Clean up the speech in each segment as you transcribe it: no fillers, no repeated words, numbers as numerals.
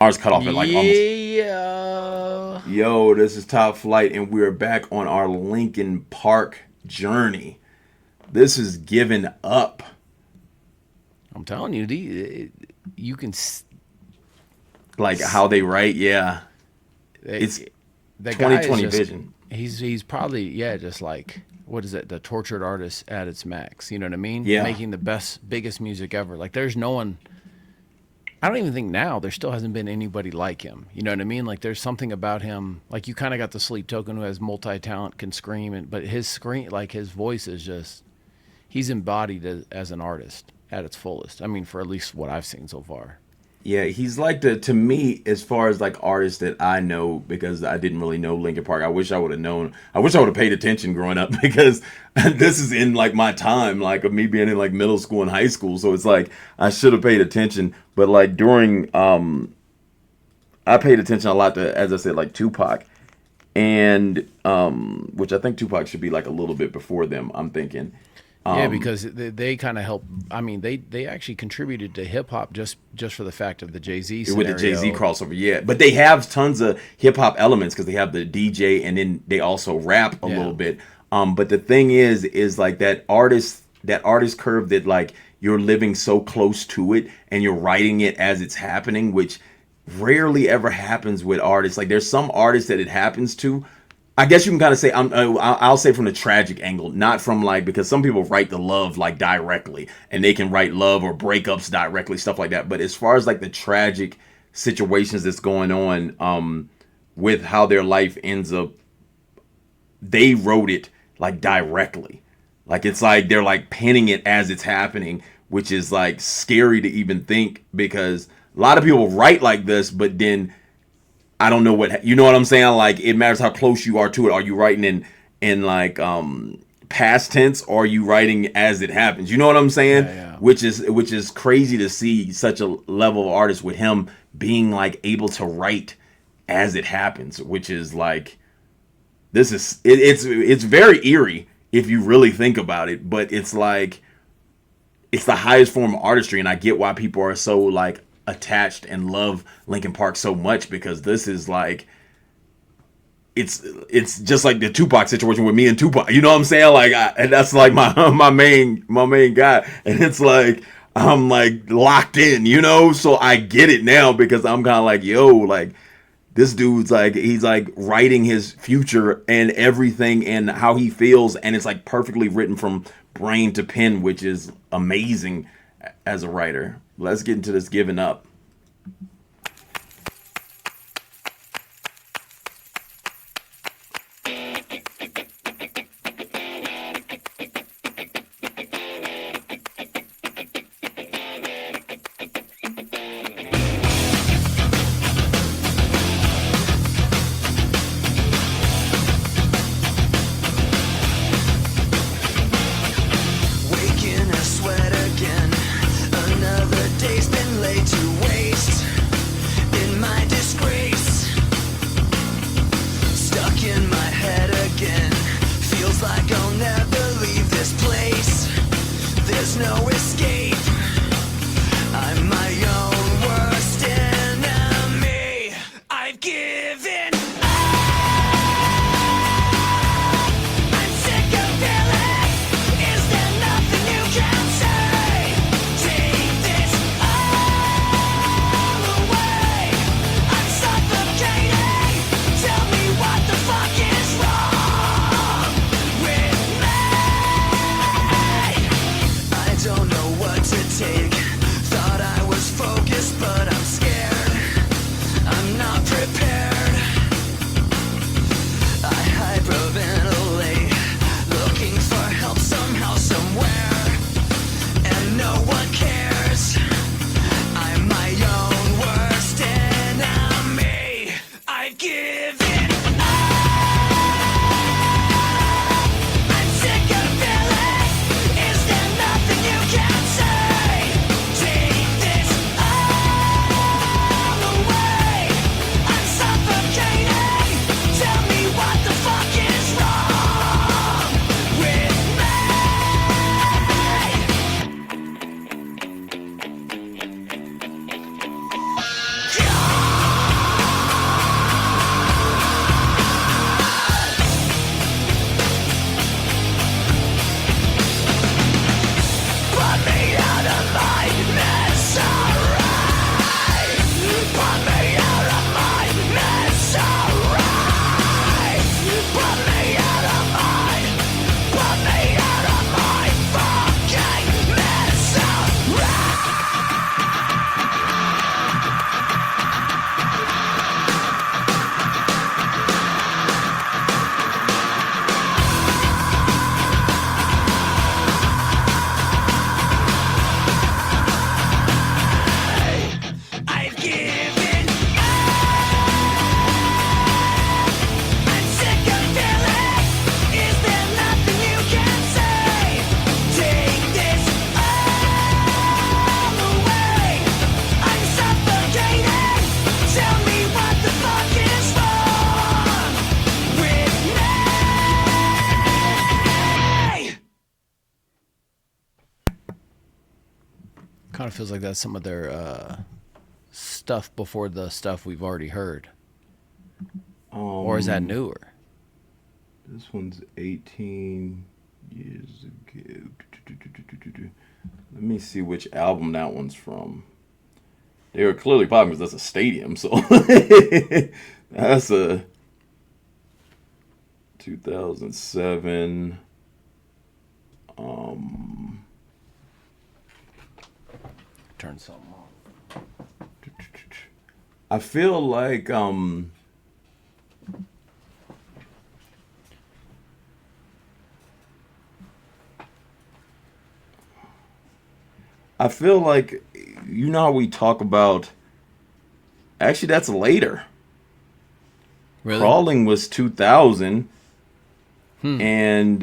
Ours cut off at like almost. Yeah. Yo, this is Top Flight, and we're back on our Linkin Park journey. This is Giving Up. I'm telling you, you can. Like how they write, yeah. It's The guy is 2020 just, vision. he's probably just like what is it? The tortured artist at its max. You know what I mean? Yeah. Making the biggest music ever. Like there's no one. I don't even think now there still hasn't been anybody like him. You know what I mean? Like there's something about him. Like you kind of got the Sleep Token who has multi-talent, can scream, but his scream, like his voice is just, he's embodied as an artist at its fullest. I mean, for at least what I've seen so far. Yeah, he's like to me, as far as like artists that I know, because I didn't really know Linkin Park. I wish I would have known. I wish I would have paid attention growing up because this is in like my time, like of me being in like middle school and high school. So it's like I should have paid attention. But like during, I paid attention a lot to, as I said, like Tupac, and which I think Tupac should be like a little bit before them. I'm thinking. Yeah, because they kind of helped. I mean, they actually contributed to hip hop just for the fact of the Jay-Z scenario. With the Jay-Z crossover, yeah. But they have tons of hip hop elements because they have the DJ and then they also rap a little bit. But the thing is like that artist curve that like you're living so close to it and you're writing it as it's happening, which rarely ever happens with artists. Like there's some artists that it happens to. I guess you can kind of say I'll say from the tragic angle, not from like, because some people write the love like directly and they can write love or breakups directly, stuff like that. But as far as like the tragic situations that's going on with how their life ends up, they wrote it like directly. Like it's like they're like penning it as it's happening, which is like scary to even think because a lot of people write like this, but then I don't know what, you know what I'm saying? Like it matters how close you are to it. Are you writing in like past tense, or are you writing as it happens? You know what I'm saying? Yeah. Which is crazy to see such a level of artist with him being like able to write as it happens, which is like, this is it's very eerie if you really think about it, but it's like it's the highest form of artistry, and I get why people are so like attached and love Linkin Park so much, because this is like it's just like the Tupac situation with me and Tupac. You know what I'm saying? Like and that's like my main guy, and it's like I'm like locked in, you know? So I get it now because I'm kind of like, yo, like this dude's like, he's like writing his future and everything and how he feels, and it's like perfectly written from brain to pen, which is amazing as a writer. Let's get into this Giving Up. Waking a sweat again. Another day's been laid to of feels like that's some of their stuff before the stuff we've already heard. Or is that newer? This one's 18 years ago. Let me see which album that one's from. They were clearly popping because that's a stadium, so that's a 2007. Turn something on. I feel like you know how we talk about. Actually, that's later. Really? Crawling was 2000, and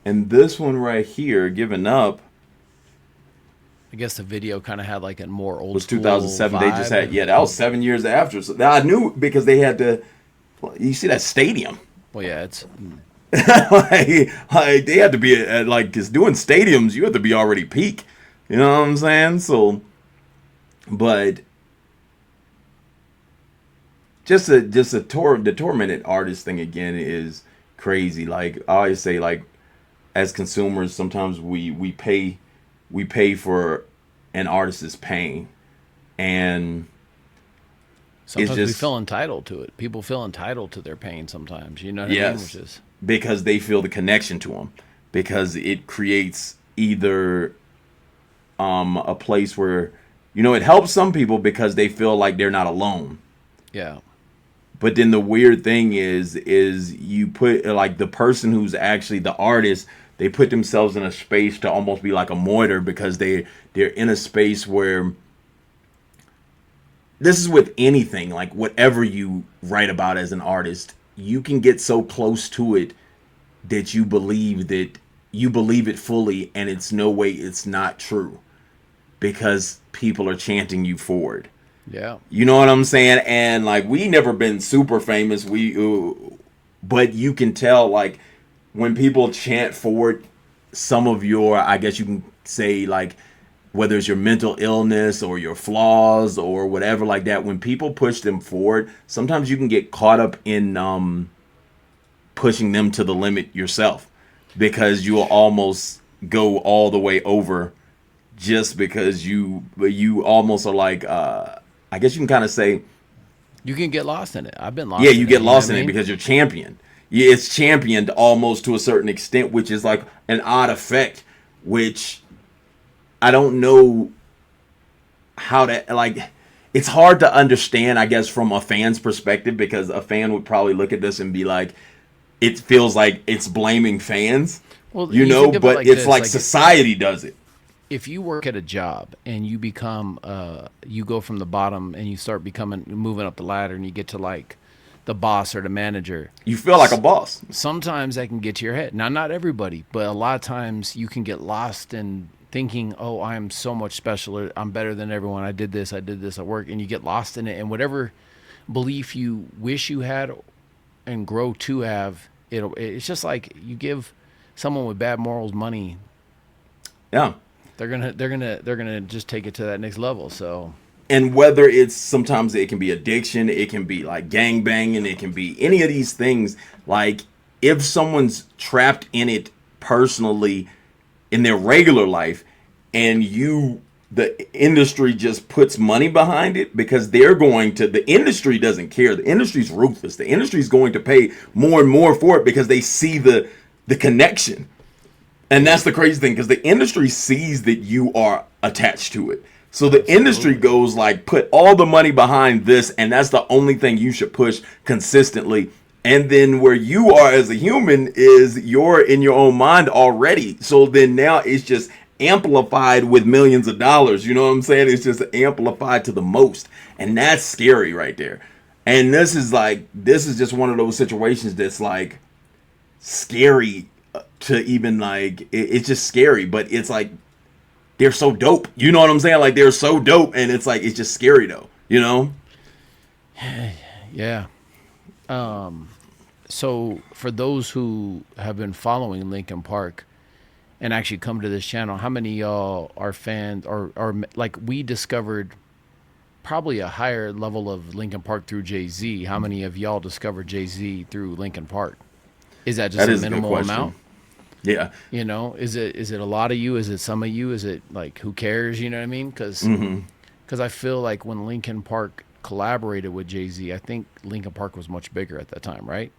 this one right here, Giving Up, I guess the video kind of had like a more old was school 2007. They just vibe. had that was 7 years after. So I knew because they had to. You see that stadium? Well, yeah, it's like they had to be like because doing stadiums, you have to be already peak. You know what I'm saying? So, but the tormented artist thing again is crazy. Like I always say, like as consumers, sometimes we pay for an artist's pain, and sometimes we feel entitled to it. People feel entitled to their pain sometimes. You know what I mean? Which is because they feel the connection to them, because it creates either a place where it helps some people because they feel like they're not alone. Yeah. But then the weird thing is you put like the person who's actually the artist, they put themselves in a space to almost be like a martyr because they're in a space where this is with anything, like whatever you write about as an artist, you can get so close to it that you believe it fully, and it's no way it's not true because people are chanting you forward. Yeah. You know what I'm saying? And like we never been super famous, but you can tell like when people chant forward some of your, I guess you can say like whether it's your mental illness or your flaws or whatever like that, when people push them forward, sometimes you can get caught up in pushing them to the limit yourself because you'll almost go all the way over just because you almost are like I guess you can kind of say you can get lost in it. I've been lost. Yeah, you get lost in it because you're championed. Yeah, it's championed almost to a certain extent, which is like an odd effect, which I don't know how to like. It's hard to understand, I guess, from a fan's perspective because a fan would probably look at this and be like, it feels like it's blaming fans, well, but like it's like society does it. If you work at a job and you become, you go from the bottom and you start moving up the ladder and you get to like the boss or the manager. You feel like a boss. Sometimes that can get to your head. Now, not everybody, but a lot of times you can get lost in thinking, oh, I'm so much special. I'm better than everyone. I did this at work. And you get lost in it. And whatever belief you wish you had and grow to have, it's just like you give someone with bad morals money. Yeah. They're gonna just take it to that next level. So, and whether it's sometimes it can be addiction, it can be like gang banging, it can be any of these things. Like if someone's trapped in it personally in their regular life, and the industry just puts money behind it because the industry doesn't care. The industry's ruthless. The industry's going to pay more and more for it because they see the connection. And that's the crazy thing because the industry sees that you are attached to it. So the industry goes like, put all the money behind this, and that's the only thing you should push consistently. And then where you are as a human is you're in your own mind already. So then now it's just amplified with millions of dollars. You know what I'm saying? It's just amplified to the most. And that's scary right there. And this is just one of those situations that's like scary to even like, it's just scary, but it's like, they're so dope. You know what I'm saying? Like they're so dope. And it's like, it's just scary though, you know? Yeah. So for those who have been following Linkin Park, and actually come to this channel, how many of y'all are fans or like we discovered probably a higher level of Linkin Park through Jay-Z? How many of y'all discovered Jay-Z through Linkin Park? Is that just a minimal amount? Yeah. You know, is it a lot of you? Is it some of you? Is it like, who cares? You know what I mean? Because I feel like when Linkin Park collaborated with Jay-Z, I think Linkin Park was much bigger at that time, right?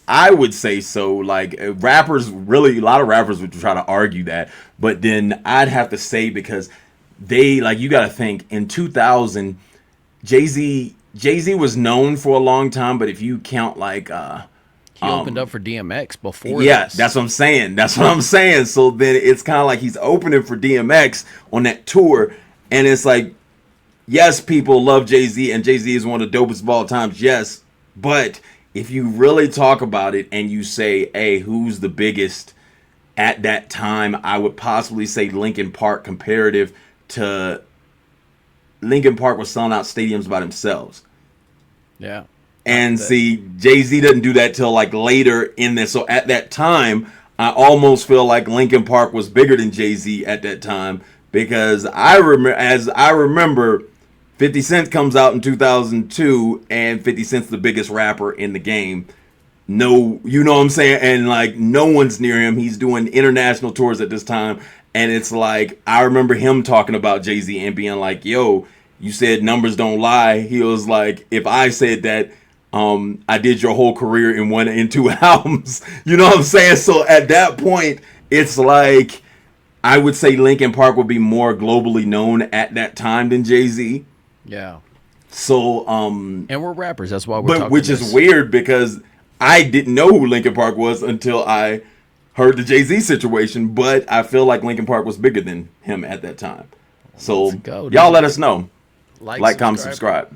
I would say so. Like rappers, really, a lot of rappers would try to argue that, but then I'd have to say, because they, like, you got to think in 2000, Jay-Z was known for a long time, but if you count like he opened up for DMX before. Yeah, this. That's what I'm saying. That's what I'm saying. So then it's kind of like he's opening for DMX on that tour, and it's like, yes, people love Jay-Z, and Jay-Z is one of the dopest of all times. Yes, but if you really talk about it and you say, hey, who's the biggest at that time, I would possibly say Linkin Park, comparative to Linkin Park was selling out stadiums by themselves. Yeah. And see, Jay-Z doesn't do that till like later in this. So at that time, I almost feel like Linkin Park was bigger than Jay-Z at that time, because I remember 50 Cent comes out in 2002, and 50 Cent's the biggest rapper in the game. No, you know what I'm saying? And like, no one's near him. He's doing international tours at this time. And it's like, I remember him talking about Jay-Z and being like, yo, you said numbers don't lie. He was like, if I said that, I did your whole career in 2 albums. You know what I'm saying? So at that point, it's like, I would say Linkin Park would be more globally known at that time than Jay-Z. Yeah. So, and we're rappers. That's why we're talking. Which is weird, because I didn't know who Linkin Park was until I heard the Jay-Z situation. But I feel like Linkin Park was bigger than him at that time. So y'all let us know. Like, comment, subscribe.